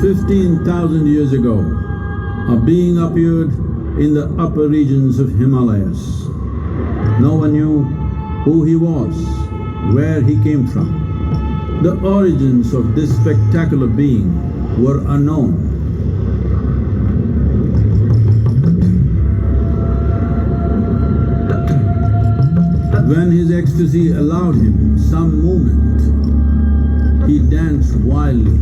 15,000 years ago, a being appeared in the upper regions of Himalayas. No one knew who he was, where he came from. The origins of this spectacular being were unknown. When his ecstasy allowed him some movement, he danced wildly.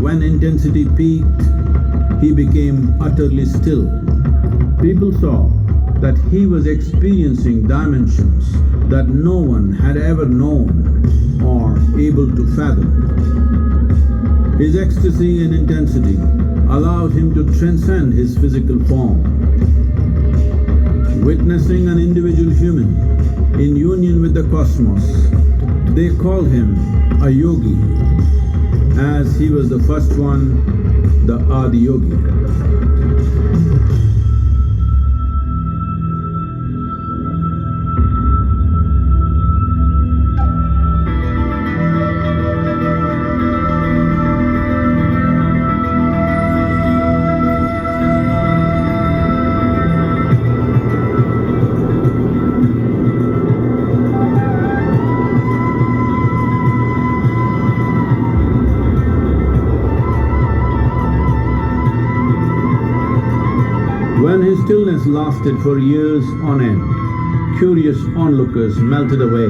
When intensity peaked, he became utterly still. People saw that he was experiencing dimensions that no one had ever known or able to fathom. His ecstasy and intensity allowed him to transcend his physical form. Witnessing an individual human in union with the cosmos, they called him a yogi, as he was the first one, the Adi Yogi. When his stillness lasted for years on end, curious onlookers melted away.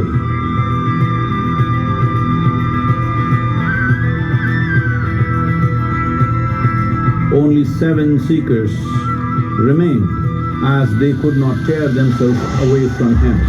Only 7 seekers remained, as they could not tear themselves away from him.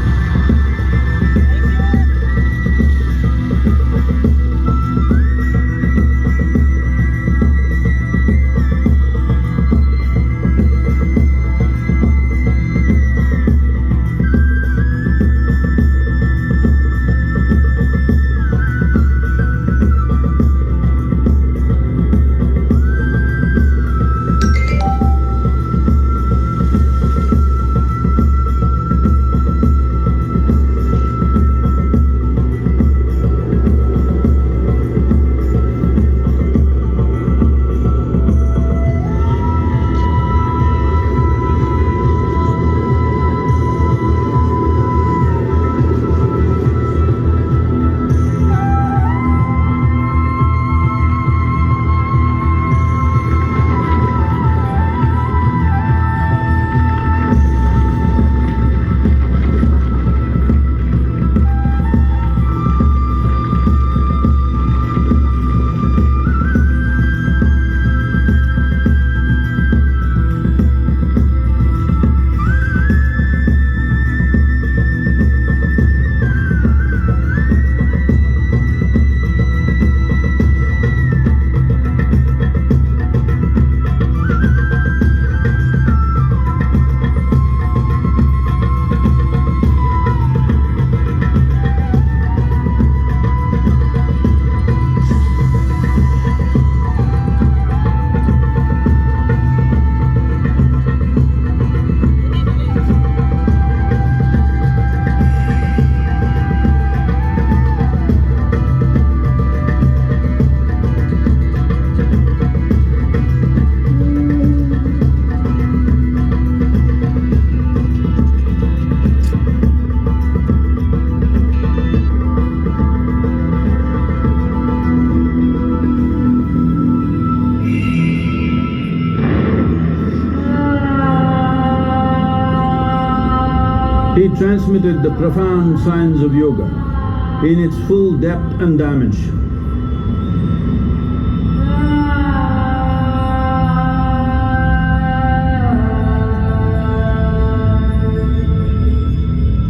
He transmitted the profound science of yoga in its full depth and dimension.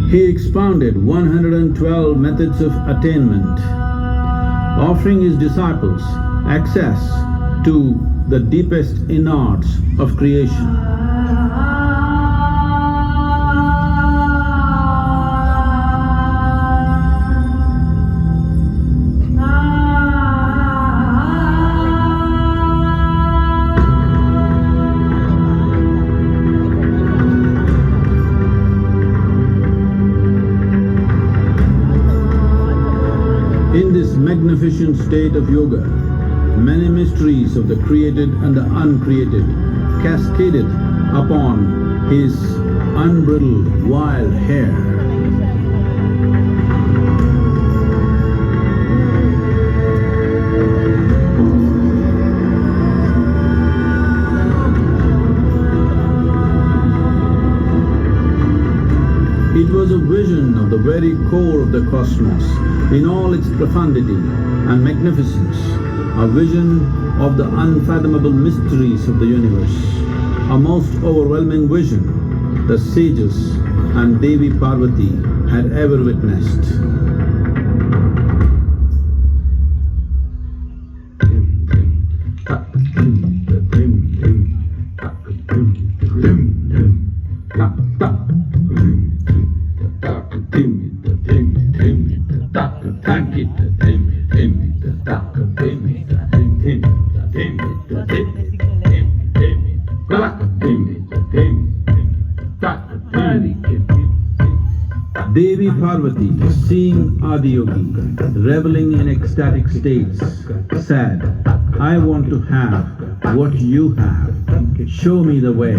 He expounded 112 methods of attainment, offering his disciples access to the deepest innards of creation. magnificent state of yoga, many mysteries of the created and the uncreated cascaded upon his unbridled wild hair. It was a vision of the very core of the cosmos in all its profundity and magnificence, a vision of the unfathomable mysteries of the universe, a most overwhelming vision the sages and Devi Parvati had ever witnessed. Devi Parvati, seeing Adiyogi reveling in ecstatic states, said, "I want to have what you have. Show me the way."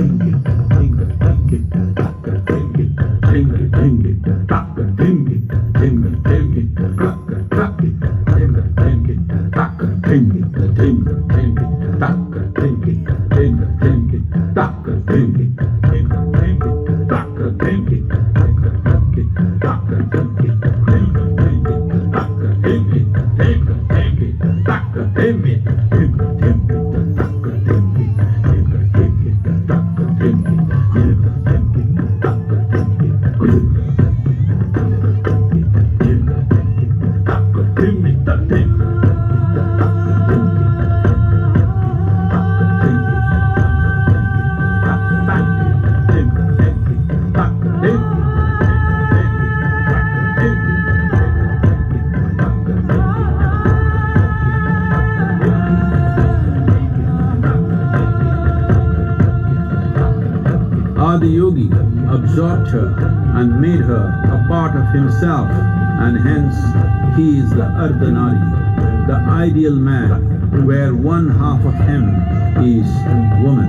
Adiyogi absorbed her and made her a part of himself, and hence he is the Ardhanari, the ideal man, where one half of him is woman.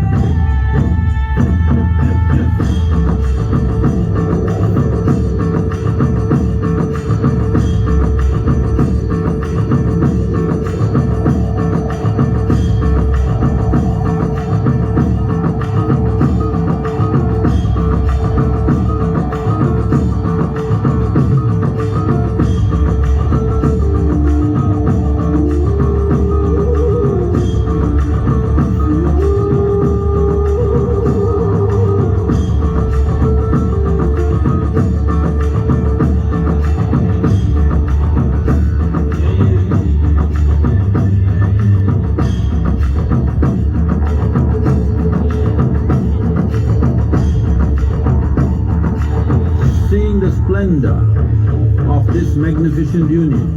Of this magnificent union,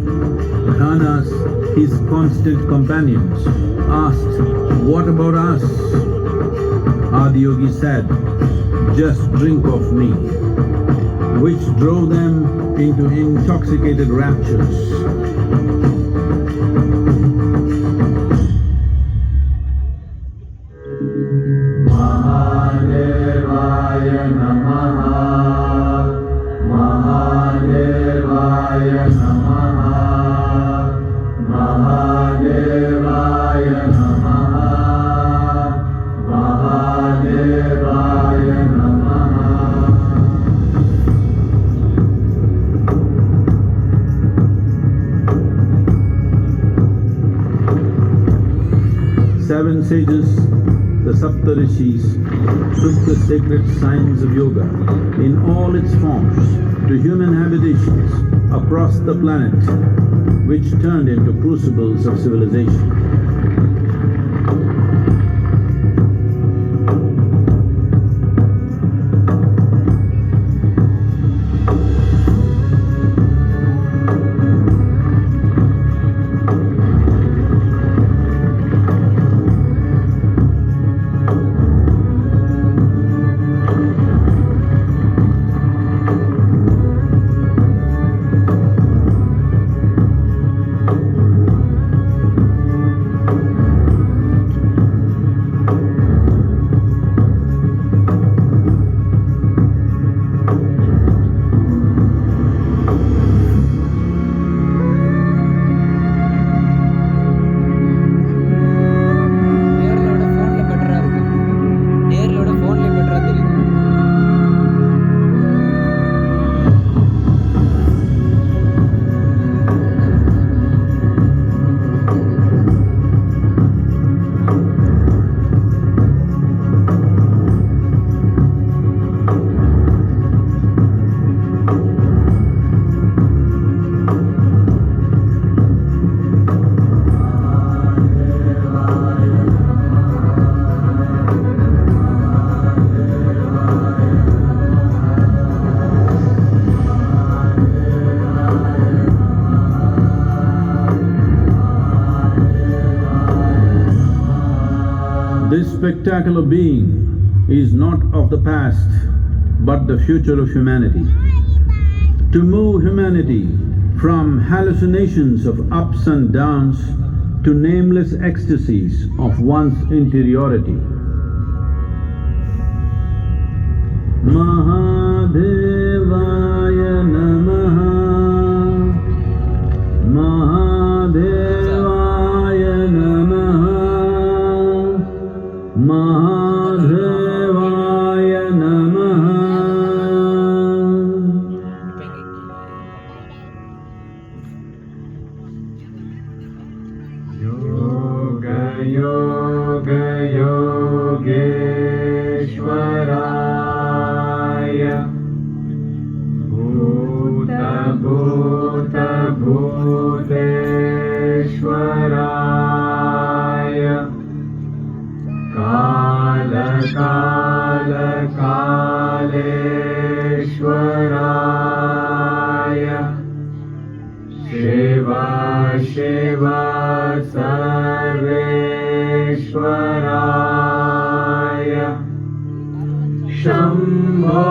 Ghanas, his constant companions, asked, "What about us?" Adiyogi said, "Just drink of me," which drove them into intoxicated raptures. Seven sages, the Saptarishis, took the sacred science of yoga in all its forms to human habitations across the planet, which turned into crucibles of civilization. spectacular being is not of the past, but the future of humanity. To move humanity from hallucinations of ups and downs to nameless ecstasies of one's interiority. Mahadevaya Namaha, Mahadevaya Namaha, Mahadevaya Namaha. Yoga Yoga Yogeshwaraya, Bhuta Bhuta Bhuteshwaraya, Kala Kala Kaleshwaraya, Shiva Shiva Sarveshwaraya, Shambho